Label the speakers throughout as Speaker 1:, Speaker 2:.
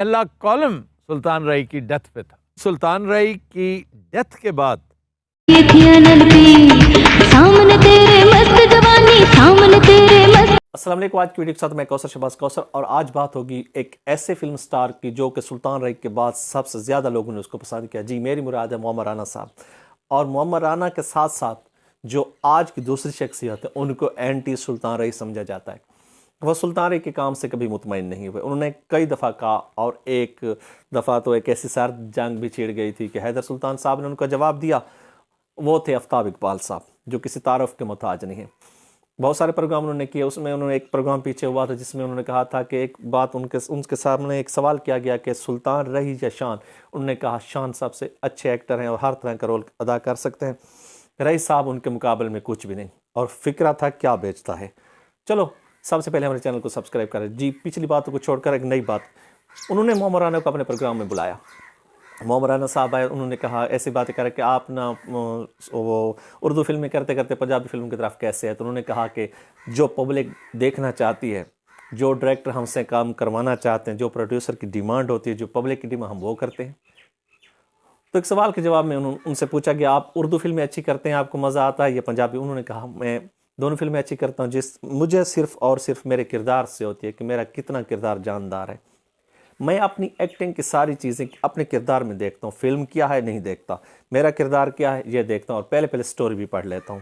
Speaker 1: پہلا کالم سلطان رئی کی ڈیتھ پہ تھا۔ سلطان رئی کی ڈیتھ کے بعد
Speaker 2: السلام علیکم۔ آج کی ویڈیو کے ساتھ میں کوثر شہباز کوثر، اور آج بات ہوگی ایک ایسے فلم سٹار کی جو کہ سلطان رئی کے بعد سب سے زیادہ لوگوں نے اس کو پسند کیا۔ جی میری مراد ہے معمر رانا صاحب، اور معمر رانا کے ساتھ ساتھ جو آج کی دوسری شخصیت ہے ان کو اینٹی سلطان رئی سمجھا جاتا ہے۔ وہ سلطان رئی کے کام سے کبھی مطمئن نہیں ہوئے۔ انہوں نے کئی دفعہ کہا، اور ایک دفعہ تو ایک ایسی سرد جنگ بھی چھڑ گئی تھی کہ حیدر سلطان صاحب نے ان کا جواب دیا۔ وہ تھے آفتاب اقبال صاحب، جو کسی تعارف کے محتاج نہیں ہیں۔ بہت سارے پروگرام انہوں نے کیے، اس میں انہوں نے ایک پروگرام پیچھے ہوا تھا جس میں انہوں نے کہا تھا کہ ایک بات ان کے سامنے ایک سوال کیا گیا کہ سلطان رئی یا شان؟ انہوں نے کہا شان سب سے اچھے ایکٹر ہیں اور ہر طرح کا رول ادا کر سکتے ہیں، رئی صاحب ان کے مقابل میں کچھ بھی نہیں، اور فکرہ تھا کیا بیچتا ہے۔ چلو سب سے پہلے ہمارے چینل کو سبسکرائب کریں۔ جی پچھلی باتوں کو چھوڑ کر ایک نئی بات، انہوں نے معمر رانا کو اپنے پروگرام میں بلایا۔ معمر رانا صاحب آئے، انہوں نے کہا ایسی باتیں کریں کہ آپ نا وہ اردو فلمیں کرتے کرتے پنجابی فلم کی طرف کیسے ہے؟ تو انہوں نے کہا کہ جو پبلک دیکھنا چاہتی ہے، جو ڈائریکٹر ہم سے کام کروانا چاہتے ہیں، جو پروڈیوسر کی ڈیمانڈ ہوتی ہے، جو پبلک کی ڈیمانڈ، ہم وہ کرتے ہیں۔ تو ایک سوال کے جواب میں ان سے پوچھا کہ آپ اردو فلمیں اچھی کرتے ہیں، آپ کو مزہ آتا ہے یا پنجابی؟ انہوں نے کہا میں دونوں فلمیں اچھی کرتا ہوں، مجھے صرف اور صرف میرے کردار سے ہوتی ہے کہ میرا کتنا کردار جاندار ہے۔ میں اپنی ایکٹنگ کی ساری چیزیں اپنے کردار میں دیکھتا ہوں، فلم کیا ہے نہیں دیکھتا، میرا کردار کیا ہے یہ دیکھتا ہوں، اور پہلے سٹوری بھی پڑھ لیتا ہوں۔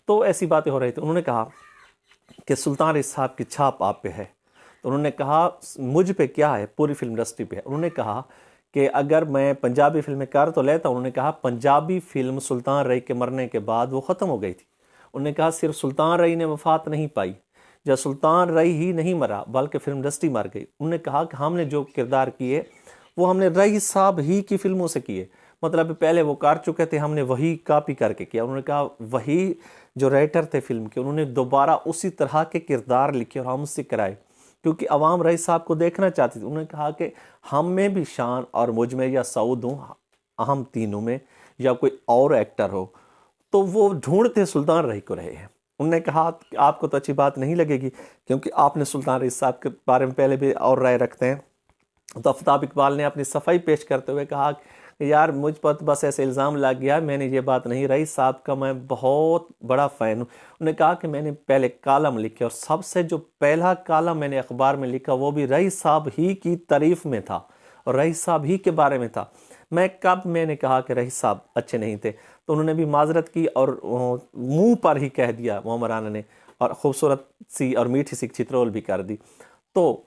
Speaker 2: تو ایسی باتیں ہو رہی تھیں۔ انہوں نے کہا کہ سلطان رئی صاحب کی چھاپ آپ پہ ہے۔ تو انہوں نے کہا مجھ پہ کیا ہے؟ پوری فلم انڈسٹری پہ ہے۔ انہوں نے کہا کہ اگر میں پنجابی فلمیں کر تو لیتا ہوں۔ انہوں نے کہا پنجابی فلم سلطان رئی کے مرنے کے بعد وہ ختم ہو گئی تھی۔ انہوں نے کہا صرف سلطان رئی نے وفات نہیں پائی، یا سلطان رئی ہی نہیں مرا بلکہ فلم انڈسٹری مر گئی۔ انہوں نے کہا کہ ہم نے جو کردار کیے وہ ہم نے رئی صاحب ہی کی فلموں سے کیے، مطلب پہلے وہ کر چکے تھے، ہم نے وہی کاپی کر کے کیا۔ انہوں نے کہا وہی جو رائٹر تھے فلم کے، انہوں نے دوبارہ اسی طرح کے کردار لکھے اور ہم سے کرائے، کیونکہ عوام رئی صاحب کو دیکھنا چاہتی تھی۔ انہوں نے کہا کہ ہم میں بھی شان اور مجھ میں یا سعود ہوں، اہم تینوں میں، یا کوئی اور ایکٹر ہو، تو وہ ڈھونڈتے سلطان رئی کو رہے ہیں۔ انہوں نے کہا کہ آپ کو تو اچھی بات نہیں لگے گی کیونکہ آپ نے سلطان رئی صاحب کے بارے میں پہلے بھی اور رائے رکھتے ہیں۔ تو آفتاب اقبال نے اپنی صفائی پیش کرتے ہوئے کہا کہ یار مجھ پر بس ایسے الزام لگ گیا، میں نے یہ بات نہیں، رئی صاحب کا میں بہت بڑا فین ہوں۔ انہوں نے کہا کہ میں نے پہلے کالم لکھے، اور سب سے جو پہلا کالم میں نے اخبار میں لکھا وہ بھی رئی صاحب ہی کی تعریف میں تھا اور رئی صاحب ہی کے بارے میں تھا۔ میں نے کہا کہ رئی صاحب اچھے نہیں تھے، تو انہوں نے بھی معذرت کی اور منہ پر ہی کہہ دیا معمر رانا نے، اور خوبصورت سی اور میٹھی سی چترول بھی کر دی۔ تو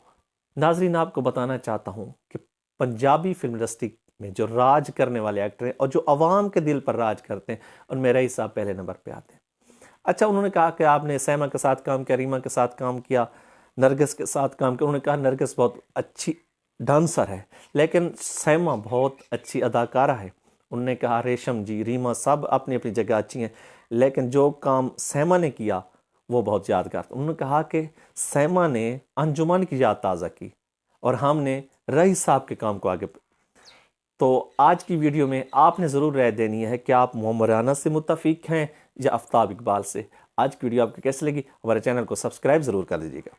Speaker 2: ناظرین آپ کو بتانا چاہتا ہوں کہ پنجابی فلم انڈسٹری میں جو راج کرنے والے ایکٹر ہیں اور جو عوام کے دل پر راج کرتے ہیں، ان میں رئی صاحب پہلے نمبر پہ آتے ہیں۔ اچھا انہوں نے کہا کہ آپ نے سیما کے ساتھ کام کیا، ریما کے ساتھ کام کیا، نرگس کے ساتھ کام کیا۔ انہوں نے کہا نرگس بہت اچھی ڈانسر ہے لیکن سیما بہت اچھی اداکارہ ہے۔ انہوں نے کہا ریشم جی، ریما سب اپنی اپنی جگہ اچھی ہیں، لیکن جو کام سیما نے کیا وہ بہت یادگار تھا۔ انہوں نے کہا کہ سیما نے انجمن کی یاد تازہ کی اور ہم نے رئی صاحب کے کام کو آگے۔ تو آج کی ویڈیو میں آپ نے ضرور رائے دینی ہے کہ آپ معمر رانا سے متفق ہیں یا آفتاب اقبال سے۔ آج کی ویڈیو آپ کو کیسے لگی؟ ہمارے چینل کو سبسکرائب ضرور کر دیجیے گا۔